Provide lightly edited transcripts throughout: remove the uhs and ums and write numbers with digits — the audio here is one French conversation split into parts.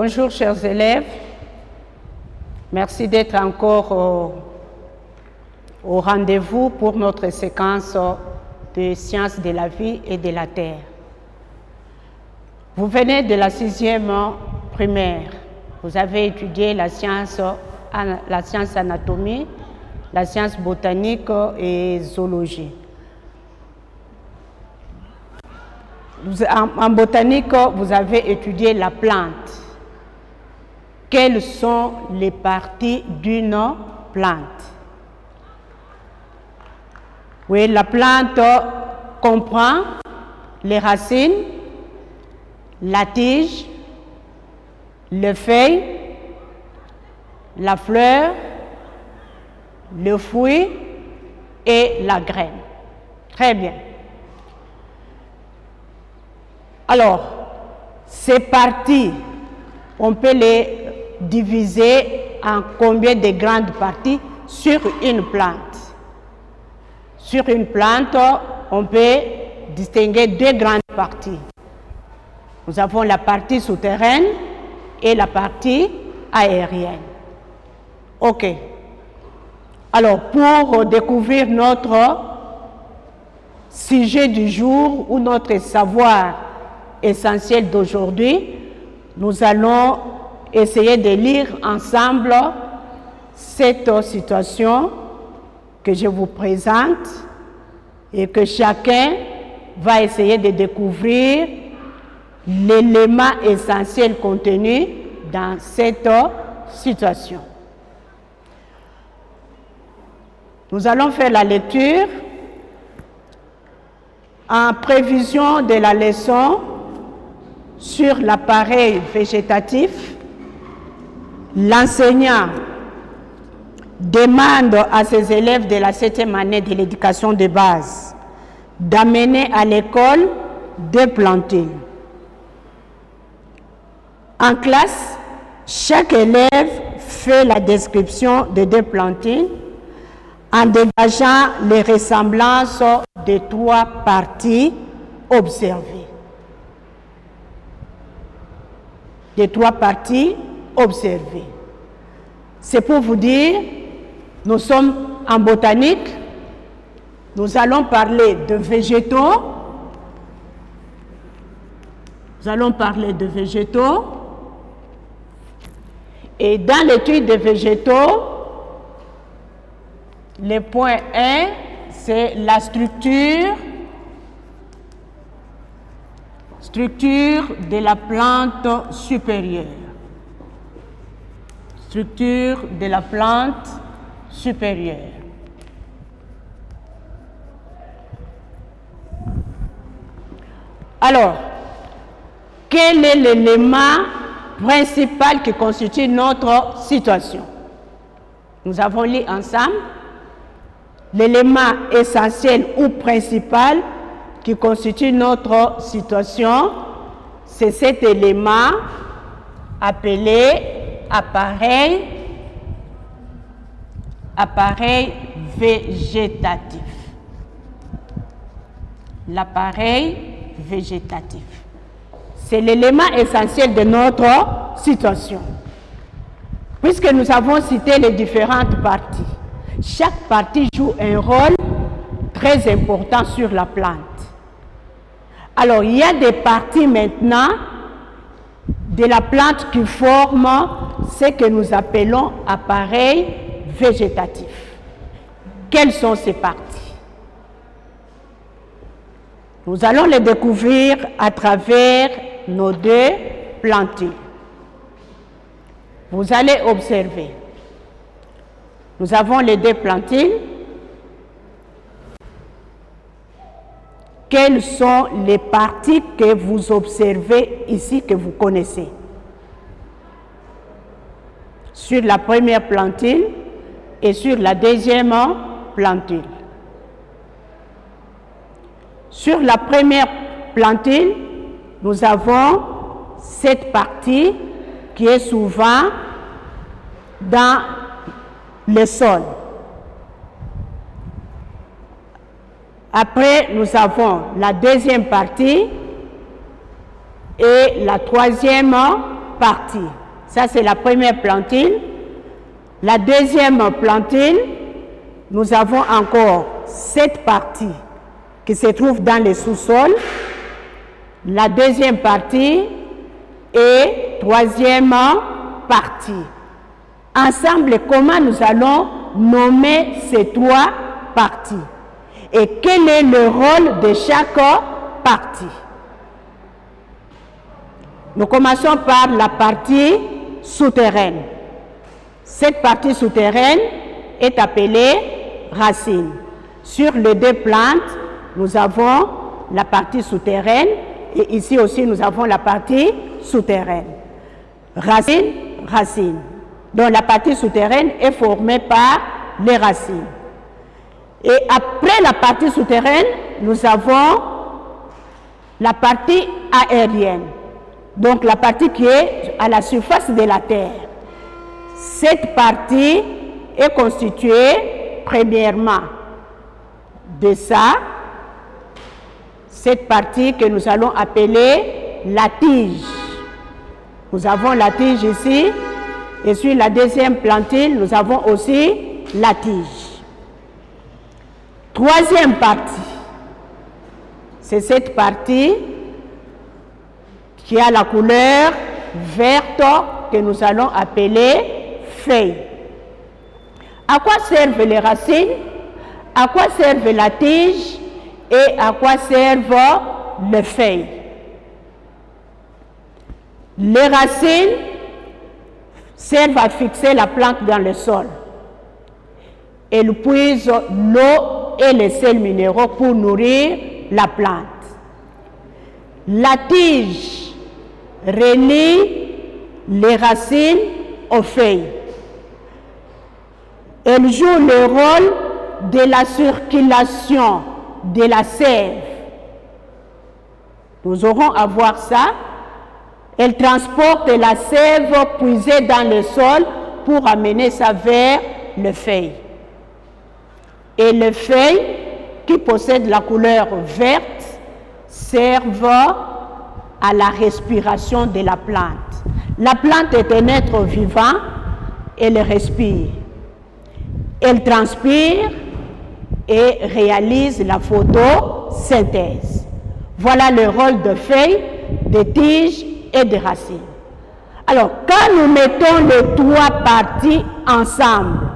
Bonjour chers élèves, merci d'être encore au rendez-vous pour notre séquence de sciences de la vie et de la terre. Vous venez de la 6e primaire, vous avez étudié la science anatomie, la science botanique et zoologie. En botanique, vous avez étudié la plante. Quelles sont les parties d'une plante? Oui, la plante comprend les racines, la tige, les feuilles, la fleur, le fruit et la graine. Très bien. Alors, ces parties, on peut les diviser en combien de grandes parties sur une plante? Sur une plante, on peut distinguer deux grandes parties. Nous avons la partie souterraine et la partie aérienne. OK. Alors, pour découvrir notre sujet du jour ou notre savoir essentiel d'aujourd'hui, nous allons essayer de lire ensemble cette situation que je vous présente et que chacun va essayer de découvrir l'élément essentiel contenu dans cette situation. Nous allons faire la lecture en prévision de la leçon sur l'appareil végétatif. L'enseignant demande à ses élèves de la 7e année de l'éducation de base d'amener à l'école deux plantines. En classe, chaque élève fait la description de deux plantines en dégageant les ressemblances des trois parties observées. Des trois parties observées. C'est pour vous dire, nous sommes en botanique, nous allons parler de végétaux, et dans l'étude des végétaux, le point 1, c'est la structure de la plante supérieure. Structure de la plante supérieure. Alors, quel est l'élément principal qui constitue notre situation? Nous avons lu ensemble l'élément essentiel ou principal qui constitue notre situation, c'est cet élément appelé appareil végétatif. L'appareil végétatif. C'est l'élément essentiel de notre situation. Puisque nous avons cité les différentes parties, chaque partie joue un rôle très important sur la plante. Alors, il y a des parties maintenant de la plante qui forment ce que nous appelons appareil végétatif. Quelles sont ces parties? Nous allons les découvrir à travers nos deux plantines. Vous allez observer. Nous avons les deux plantines. Quelles sont les parties que vous observez ici, que vous connaissez? Sur la première plantine et sur la deuxième plantine. Sur la première plantine, nous avons cette partie qui est souvent dans le sol. Après, nous avons la deuxième partie et la troisième partie. Ça, c'est la première plantule. La deuxième plantule, nous avons encore cette partie qui se trouve dans le sous-sol. La deuxième partie et troisième partie. Ensemble, comment nous allons nommer ces trois parties? Et quel est le rôle de chaque partie? Nous commençons par la partie souterraine. Cette partie souterraine est appelée racine. Sur les deux plantes, nous avons la partie souterraine et ici aussi nous avons la partie souterraine. Racine, racine. Donc la partie souterraine est formée par les racines. Et après la partie souterraine, nous avons la partie aérienne. Donc la partie qui est à la surface de la terre. Cette partie est constituée premièrement de ça, cette partie que nous allons appeler la tige. Nous avons la tige ici, et sur la deuxième plantule, nous avons aussi la tige. Troisième partie, c'est cette partie qui a la couleur verte que nous allons appeler feuille. À quoi servent les racines? À quoi servent la tige? Et à quoi servent les feuilles? Les racines servent à fixer la plante dans le sol. Elles puisent l'eau et les sels minéraux pour nourrir la plante. La tige relie les racines aux feuilles. Elle joue le rôle de la circulation de la sève. Nous aurons à voir ça. Elle transporte la sève puisée dans le sol pour amener ça vers les feuilles. Et les feuilles qui possèdent la couleur verte servent à la respiration de la plante. La plante est un être vivant, elle respire. Elle transpire et réalise la photosynthèse. Voilà le rôle de feuilles, de tiges et de racines. Alors, quand nous mettons les trois parties ensemble,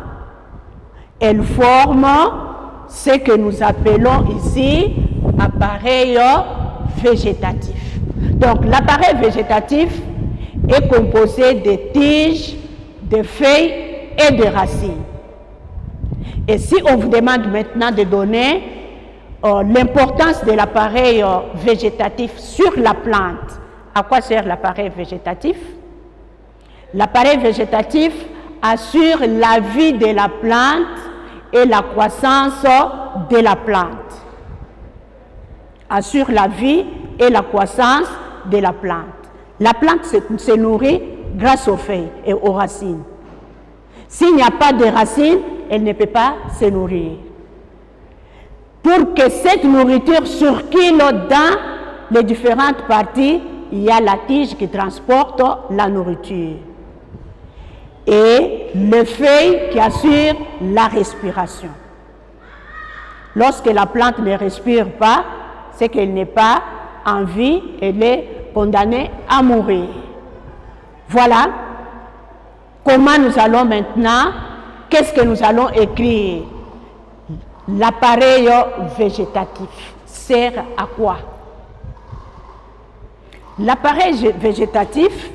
elles forment ce que nous appelons ici appareil végétatif. Donc, l'appareil végétatif est composé de tiges, de feuilles et de racines. Et si on vous demande maintenant de donner l'importance de l'appareil végétatif sur la plante, à quoi sert l'appareil végétatif? L'appareil végétatif assure la vie de la plante et la croissance de la plante. Assure la vie et la croissance de la plante. La plante se nourrit grâce aux feuilles et aux racines. S'il n'y a pas de racines, elle ne peut pas se nourrir. Pour que cette nourriture circule dans les différentes parties, il y a la tige qui transporte la nourriture. Et les feuilles qui assurent la respiration. Lorsque la plante ne respire pas, c'est qu'elle n'est pas en vie, elle est condamnée à mourir. Voilà comment nous allons maintenant, qu'est-ce que nous allons écrire? L'appareil végétatif sert à quoi? L'appareil végétatif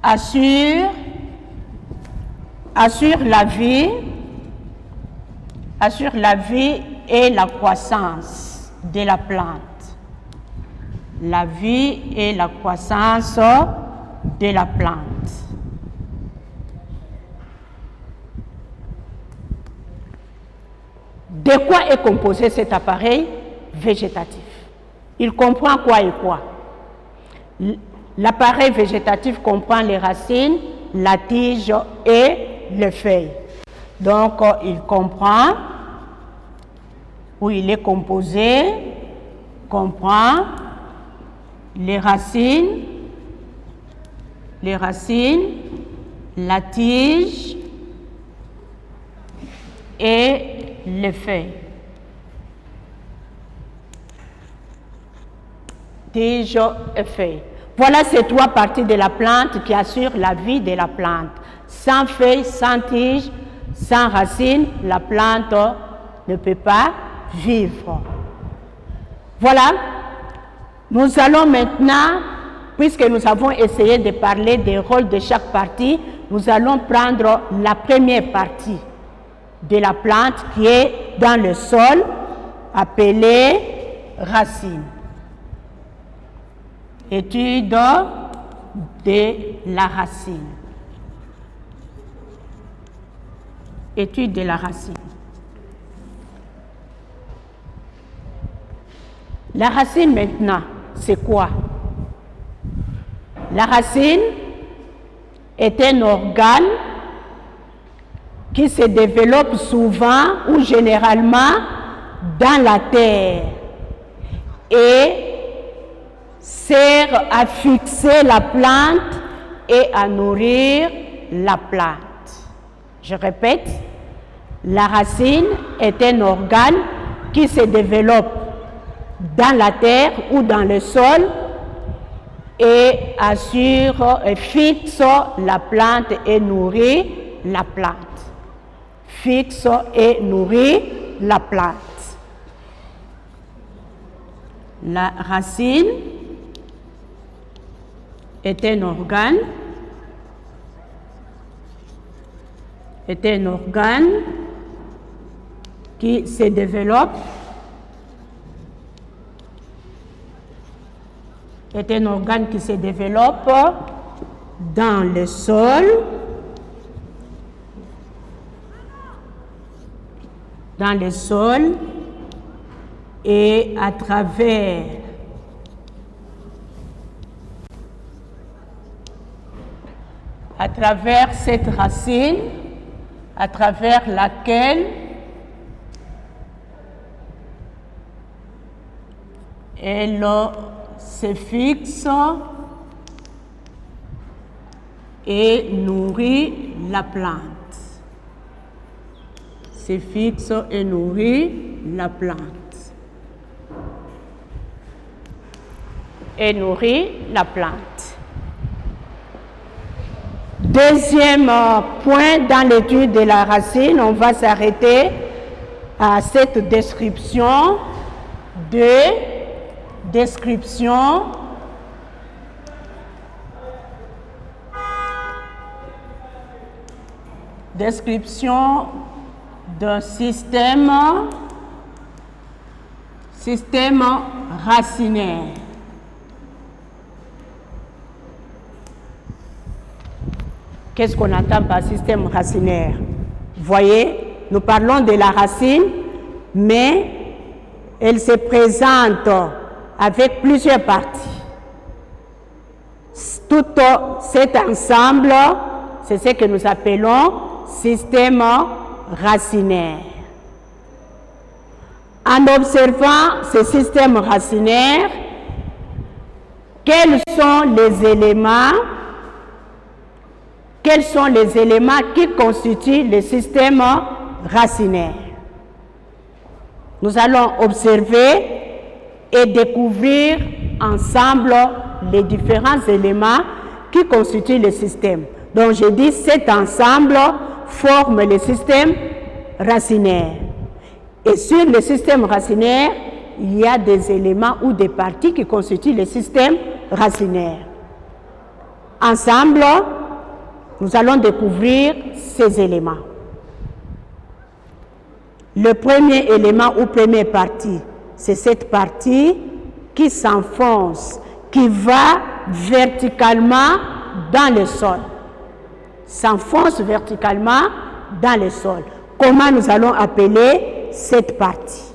assure la vie et la croissance de la plante. La vie et la croissance de la plante. De quoi est composé cet appareil végétatif? Il comprend quoi et quoi? L'appareil végétatif comprend les racines, la tige et les feuilles. Donc, il comprend, ou il est composé, comprend les racines, la tige et les feuilles. Tige et feuilles. Voilà ces trois parties de la plante qui assurent la vie de la plante. Sans feuilles, sans tige, sans racines, la plante ne peut pas vivre. Voilà. Nous allons maintenant, puisque nous avons essayé de parler des rôles de chaque partie, nous allons prendre la première partie de la plante qui est dans le sol, appelée racine. Étude de la racine. Étude de la racine. La racine maintenant, c'est quoi? La racine est un organe qui se développe souvent ou généralement dans la terre et sert à fixer la plante et à nourrir la plante. Je répète, la racine est un organe qui se développe dans la terre ou dans le sol et assure et fixe la plante et nourrit la plante. Fixe et nourrit la plante. La racine est un organe qui se développe, dans le sol, et à travers cette racine, à travers laquelle elle se fixe et nourrit la plante. Se fixe et nourrit la plante. Et nourrit la plante. Deuxième point dans l'étude de la racine, on va s'arrêter à cette description d'un système racinaire. Qu'est-ce qu'on entend par système racinaire? Vous voyez, nous parlons de la racine, mais elle se présente avec plusieurs parties. Tout cet ensemble, c'est ce que nous appelons système racinaire. En observant ce système racinaire, quels sont les éléments qui constituent le système racinaire? Nous allons observer et découvrir ensemble les différents éléments qui constituent le système. Donc, je dis cet ensemble forme le système racinaire. Et sur le système racinaire, il y a des éléments ou des parties qui constituent le système racinaire. Ensemble, nous allons découvrir ces éléments. Le premier élément ou première partie, c'est cette partie qui s'enfonce, qui va verticalement dans le sol. S'enfonce verticalement dans le sol. Comment nous allons appeler cette partie?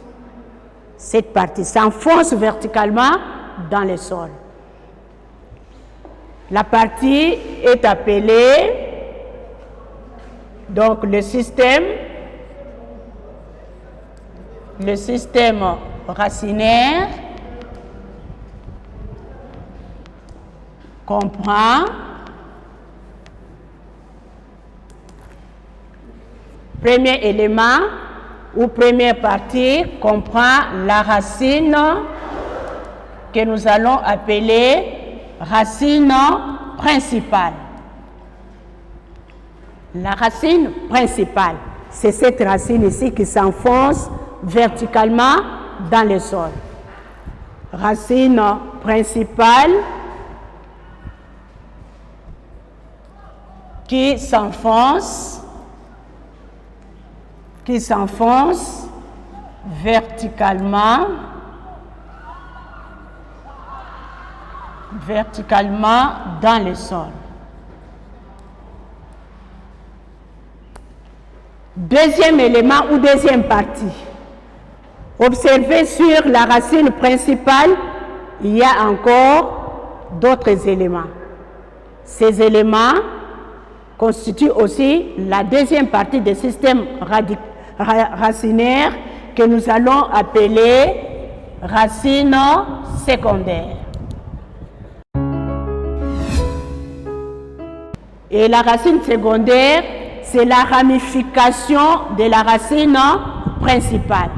Cette partie s'enfonce verticalement dans le sol. La partie est appelée Donc le système racinaire comprend premier élément ou première partie comprend la racine que nous allons appeler racine principale. La racine principale, c'est cette racine ici qui s'enfonce verticalement dans le sol. Racine principale qui s'enfonce verticalement dans le sol. Deuxième élément ou deuxième partie. Observez sur la racine principale, il y a encore d'autres éléments. Ces éléments constituent aussi la deuxième partie du système racinaire que nous allons appeler racine secondaire. Et la racine secondaire, c'est la ramification de la racine principale.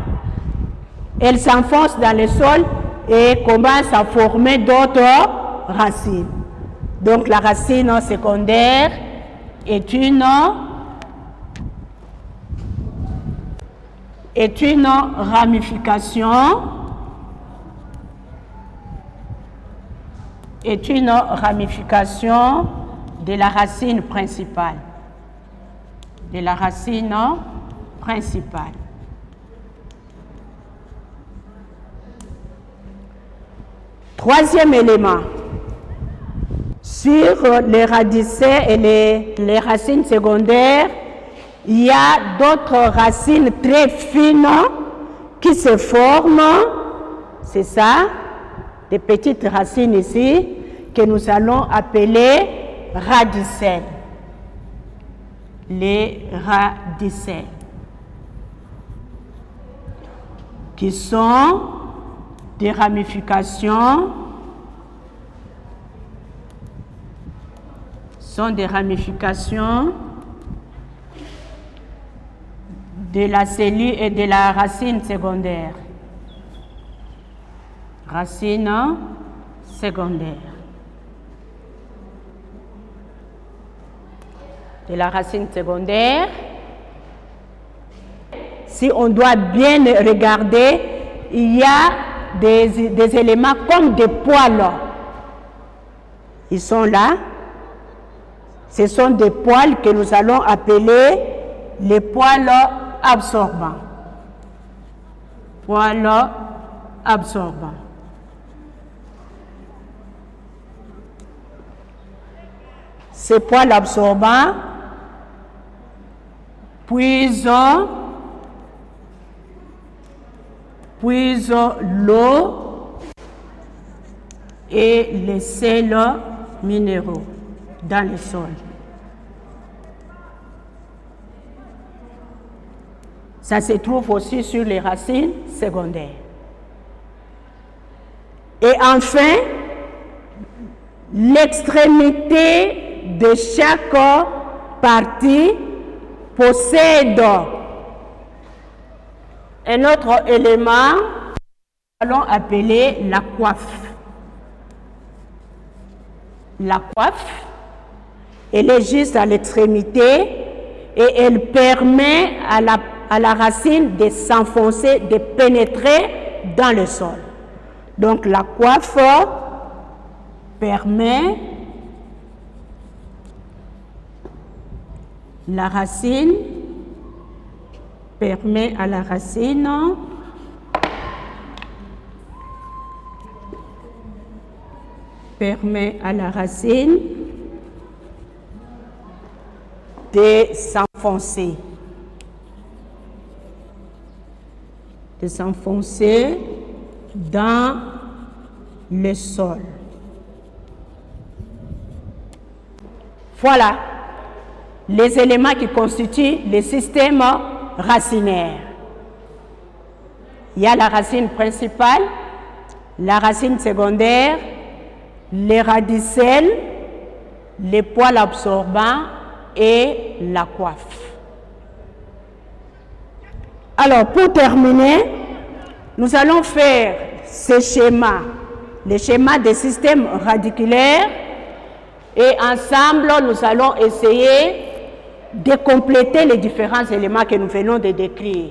Elle s'enfonce dans le sol et commence à former d'autres racines. Donc la racine secondaire est une ramification de la racine principale. Troisième élément, sur les radicées et les racines secondaires, il y a d'autres racines très fines qui se forment, c'est ça, des petites racines ici, que nous allons appeler radicelles. Les radicelles, qui sont des ramifications, de la cellule et de la racine secondaire. Racine secondaire. De la racine secondaire. Si on doit bien regarder, il y a des éléments comme des poils. Ils sont là. Ce sont des poils que nous allons appeler les poils absorbants. Poils absorbants. Ces poils absorbants puisent l'eau et les sels minéraux dans le sol. Ça se trouve aussi sur les racines secondaires. Et enfin, l'extrémité de chaque partie possède un autre élément que nous allons appeler la coiffe. La coiffe, elle est juste à l'extrémité et elle permet à la racine de s'enfoncer, de pénétrer dans le sol. Donc la coiffe permet à la racine de s'enfoncer dans le sol. Voilà. les éléments qui constituent le système racinaire. Il y a la racine principale, la racine secondaire, les radicelles, les poils absorbants et la coiffe. Alors, pour terminer, nous allons faire ces schémas, les schémas des systèmes radiculaires, et ensemble, nous allons essayer de compléter les différents éléments que nous venons de décrire.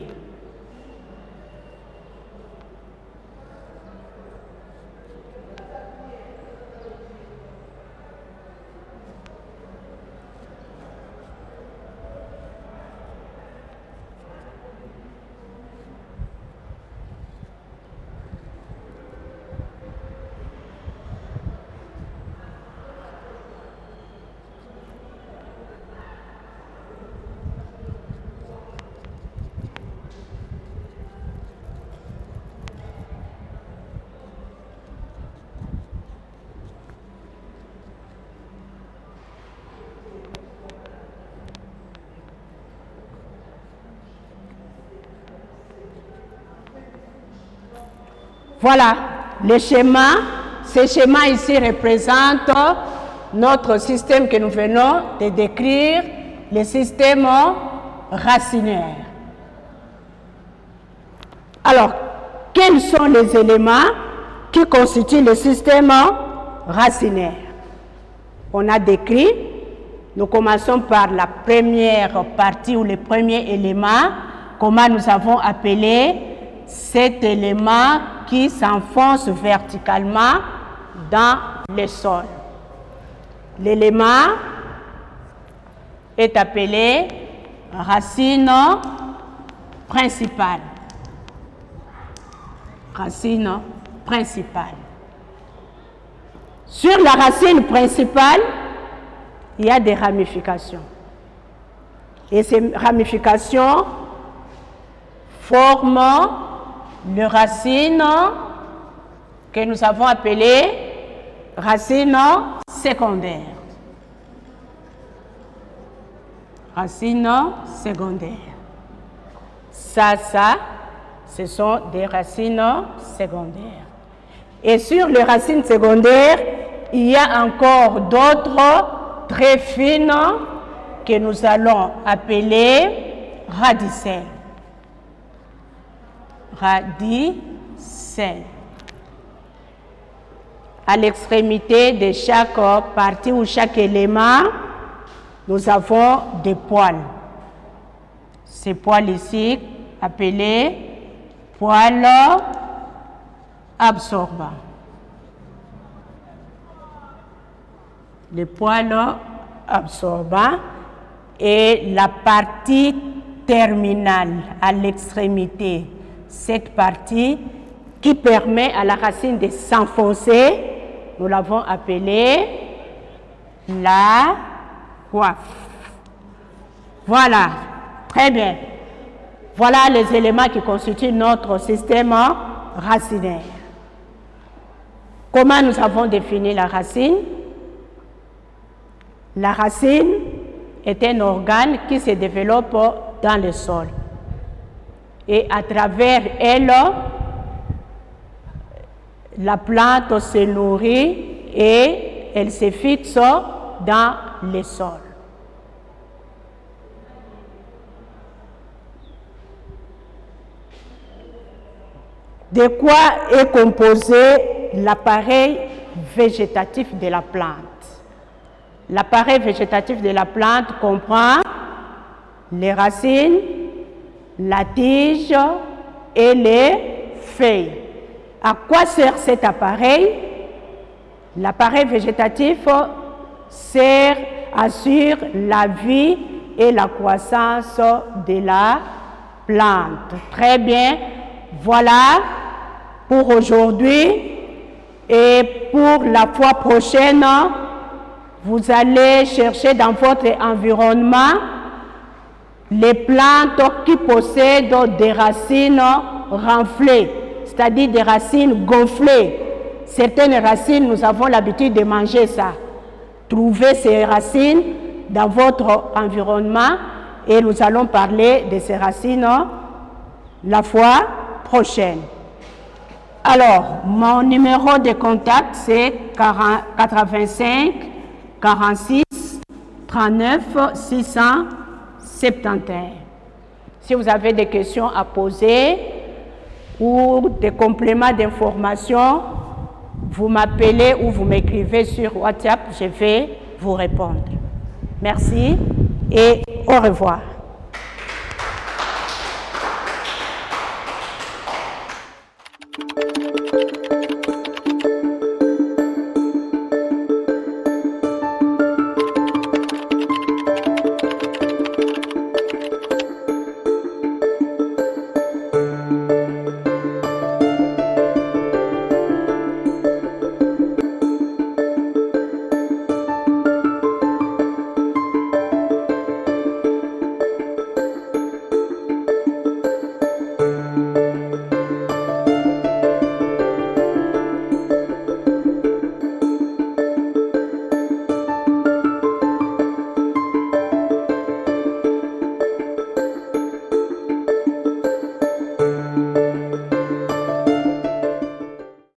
Voilà, les schémas. Ces schémas ici représentent notre système que nous venons de décrire, le système racinaire. Alors, quels sont les éléments qui constituent le système racinaire? On a décrit, nous commençons par la première partie ou le premier élément, comment nous avons appelé cet élément qui s'enfonce verticalement dans le sol. L'élément est appelé racine principale. Racine principale. Sur la racine principale, il y a des ramifications. Et ces ramifications forment les racines que nous avons appelées racines secondaires. Racines secondaires. Ça, ce sont des racines secondaires. Et sur les racines secondaires, il y a encore d'autres très fines que nous allons appeler radicelles. Radicelles. À l'extrémité de chaque partie ou chaque élément, nous avons des poils. Ces poils ici, appelés poils absorbants. Les poils absorbants et la partie terminale à l'extrémité, cette partie qui permet à la racine de s'enfoncer, nous l'avons appelée la coiffe. Voilà, très bien. Voilà les éléments qui constituent notre système racinaire. Comment nous avons défini la racine? La racine est un organe qui se développe dans le sol. Et à travers elle, la plante se nourrit et elle se fixe dans le sol. De quoi est composé l'appareil végétatif de la plante? L'appareil végétatif de la plante comprend les racines, la tige et les feuilles. À quoi sert cet appareil? L'appareil végétatif assure la vie et la croissance de la plante. Très bien. Voilà pour aujourd'hui et pour la fois prochaine, vous allez chercher dans votre environnement les plantes qui possèdent des racines renflées, c'est-à-dire des racines gonflées. Certaines racines, nous avons l'habitude de manger ça. Trouvez ces racines dans votre environnement et nous allons parler de ces racines la fois prochaine. Alors, mon numéro de contact, c'est 85 46 39 671. Si vous avez des questions à poser ou des compléments d'information, vous m'appelez ou vous m'écrivez sur WhatsApp, je vais vous répondre. Merci et au revoir.